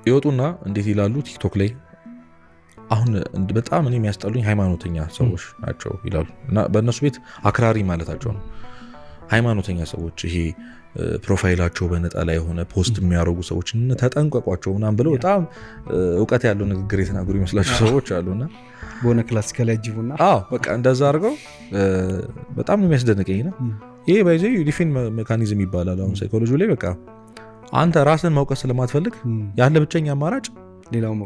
ይወጡና እንዴት ይላሉ ቲክቶክ ላይ አሁን በጣም እኔ የሚያስጠሉኝ ሃይማኖተኛ ሰዎች ናቸው ይላሉ እና በእነሱ ቤት አክራሪ ማለታቸው ነው ሃይማኖተኛ ሰዎች ይሄ ፕሮፋይላቸው በነጣላ የሆነ ፖስት የሚያደርጉ ሰዎች ተጠንቀቋቸው ምናምን ብለው በጣም ዕውቀት ያለው ንግግር የተናገሩ ይመስላቸው ሰዎች አሉና በሆነ ክላሲካል ያጅቡና በቃ እንደዛ አድርገው በጣም ነው የሚያስደንቀኝና ይሄ ባይዘ ዲፌን ሜካኒዝም ይባላል አሁን ሳይኮሎጂ ላይ በቃ አንተ ራስን መውቀስ ስለማትፈልግ ያለ ብቸኛ አማራጭ ሌላውን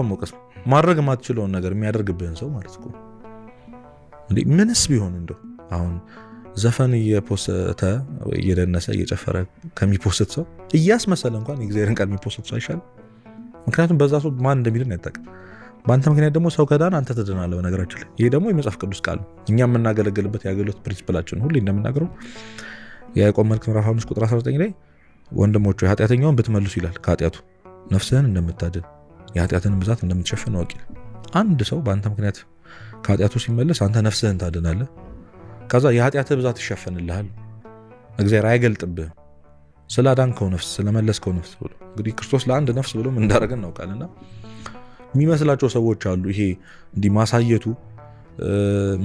መውቀስ ማድረግ የማትችለውን ነገር የሚያደርግብህን ሰው ማለት ነው እንዴ ምንስ ቢሆን እንደው አሁን ዘፈን እየፖስተ እየደነሰ እየጨፈረ ከሚፖስት ሰው እያስመሰለ እንኳን የእግዚአብሔርን ቃል የሚፖስት ሰው አይሻልም? ምክንያቱም በዛ ሰው ማን እንደሚልን አይታወቅም። በአንተ ምክንያት ደግሞ ሰው ከዳን አንተ ትድናለህ። በነገራችን ላይ ይሄ ደግሞ የመጽሐፍ ቅዱስ ቃል ነው። እኛ የምናገለግልበት የአገልግሎት ፕሪንሲፕላችን ሁሌ እንደምናገረው የያዕቆብ መልእክት ምዕራፍ 5 ቁጥር 19 ላይ ወንድሞች ሆይ ኃጢአተኛውን ብትመልሱ ይላል ከኃጢአቱ ነፍስህን እንደምታድን የኃጢአትን ብዛት እንደምትሸፍን እወቅ ይላል። አንድ ሰው በአንተ ምክንያት ከኃጢአቱ ሲመለስ አንተ ነፍስህን ታድናለህ። ከዛ የኃጢአትህ ብዛት ይሸፈንልሃል። እግዚአብሔር አይገልጥብህም ስላዳንከው ነፍስ ስለመለስከው ነፍስ ብሎ እንግዲህ ክርስቶስ ለአንድ ነፍስ ብሎ ምን እንዳደረገ እናውቃለንና የሚመስላቸው ሰዎች አሉ። ይሄ እንዲህ ማሳየቱ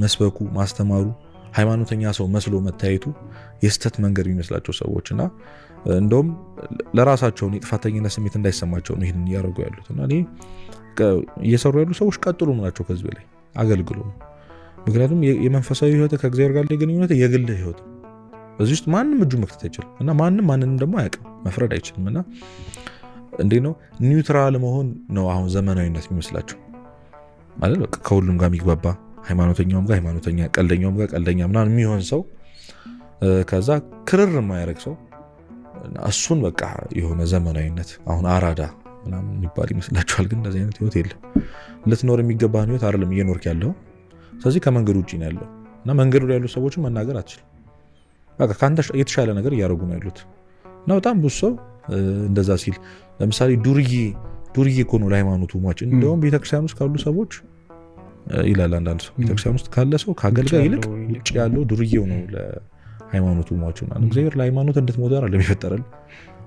መስበኩ ማስተማሩ ሃይማኖተኛ ሰው መስሎ መታየቱ የስተት መንገድ የሚመስላቸው ሰዎችና እንደውም ለራሳቸው የጥፋተኝነት ስሜት እንዳይሰማቸው ነው ይሄንን ያደርጉ ያሉትና እኔ እየሰሩ ያሉ ሰዎች ቀጥሉ ናቸው ከዚህ በላይ አገልግሉ ነው። ምክንያቱም የመንፈሳዊ ህይወት ከእግዚአብሔር ጋር የግንኙነት የግል ህይወት በዚህ ውስጥ ማንም እጁ መክተት አይችልም እና ማንም ማንንም ደግሞ አያውቅም መፍረድ አይችልም እና እንዴ ነው ኒውትራል መሆን ነው አሁን ዘመናዊነት የሚመስላቸው ማለት በቃ ከሁሉም ጋር የሚግባባ ሃይማኖተኛውም ጋር ሃይማኖተኛ ቀልደኛውም ጋር ቀልደኛ ምናምን የሚሆን ሰው ከዛ ክርር የማያደርግ ሰው እሱን በቃ የሆነ ዘመናዊነት አሁን አራዳ ምናምን የሚባል ይመስላችኋል። ግን እንደዚህ አይነት ህይወት የለም። ልትኖር የሚገባህን ህይወት አይደለም እየኖርክ ያለው። ስለዚህ ከመንገዱ ውጪ ነው ያለው እና መንገዱ ላይ ያሉ ሰዎችን መናገር አትችልም። በቃ ካንተ የተሻለ ነገር እያደረጉ ነው ያሉት እና በጣም ብዙ ሰው እንደዛ ሲል ለምሳሌ ዱርዬ እኮ ነው ለሃይማኖቱ ሟች። እንደውም ቤተክርስቲያን ውስጥ ካሉ ሰዎች ይላል አንዳንድ ሰው ቤተክርስቲያን ውስጥ ካለ ሰው ከአገልጋይ ይልቅ ውጭ ያለው ዱርዬው ነው ለሃይማኖቱ ሟች ነው። እግዚአብሔር ለሃይማኖት እንድትሞት አይደለም የፈጠረል።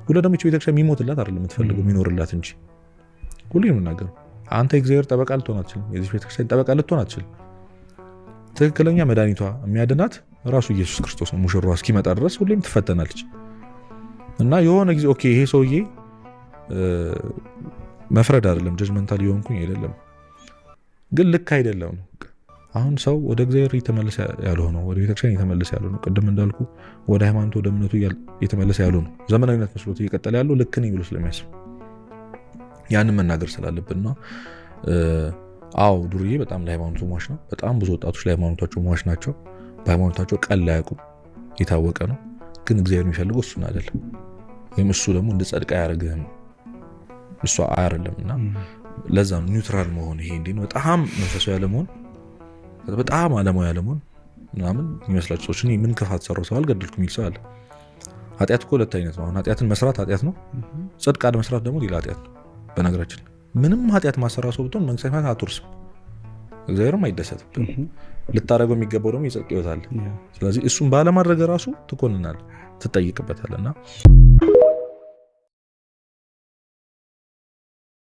ሁሉ ደግሞ ቤተክርስቲያን የሚሞትላት አይደለም የምትፈልገው የሚኖርላት እንጂ ሁሉ የምናገረው አንተ እግዚአብሔር ጠበቃ ልትሆን አትችልም። የዚህ ቤተክርስቲያን ጠበቃ ልትሆን አትችልም። ትክክለኛ መድኃኒቷ የሚያድናት ራሱ ኢየሱስ ክርስቶስ ነው። ሙሽራዋ እስኪመጣ ድረስ ሁሌም ትፈተናለች እና የሆነ ጊዜ ኦኬ ይሄ ሰውዬ መፍረድ አይደለም ጀጅመንታል የሆንኩኝ አይደለም ግን ልክ አይደለም ነው። አሁን ሰው ወደ እግዚአብሔር እየተመለሰ ያለው ነው፣ ወደ ቤተክርስቲያን እየተመለሰ ያለው ነው። ቅድም እንዳልኩ ወደ ሃይማኖት ወደ እምነቱ እየተመለሰ ያለው ነው። ዘመናዊነት መስሎት እየቀጠለ ያለው ልክ ነኝ ብሎ ስለሚያስብ ያንን መናገር ስላለብን ነው። አዎ ዱርዬ በጣም ለሃይማኖቱ ሟች ነው። በጣም ብዙ ወጣቶች ለሃይማኖታቸው ሟች ናቸው። በሃይማኖታቸው ቀል አያውቁም፣ የታወቀ ነው። ግን እግዚአብሔር የሚፈልገው እሱን አይደለም። ወይም እሱ ደግሞ እንድጸድቅ አያደርግህም፣ እሱ አይደለምና ለዛ ነው ኒውትራል መሆን። ይሄ እንዴ ነው በጣም መንፈሳዊ ያለመሆን በጣም ዓለማዊ ያለመሆን ምናምን የሚመስላችሁ ሰዎች እኔ ምን ክፋት ሰራው ሰው አልገደልኩም የሚል ሰው አለ። ኃጢአት እኮ ሁለት አይነት ነው። አሁን ኃጢአትን መስራት ኃጢአት ነው፣ ጽድቅ አለመስራት ደግሞ ሌላ ኃጢአት ነው። በነገራችን ምንም ኃጢአት ማሰራ ሰው ብትሆን መንግስተ ሰማያት አትወርስም፣ እግዚአብሔርም አይደሰትብም። ልታረገው የሚገባው ደግሞ የጽድቅ ሕይወት አለ። ስለዚህ እሱን ባለማድረግ ራሱ ትኮንናለህ፣ ትጠይቅበታለህና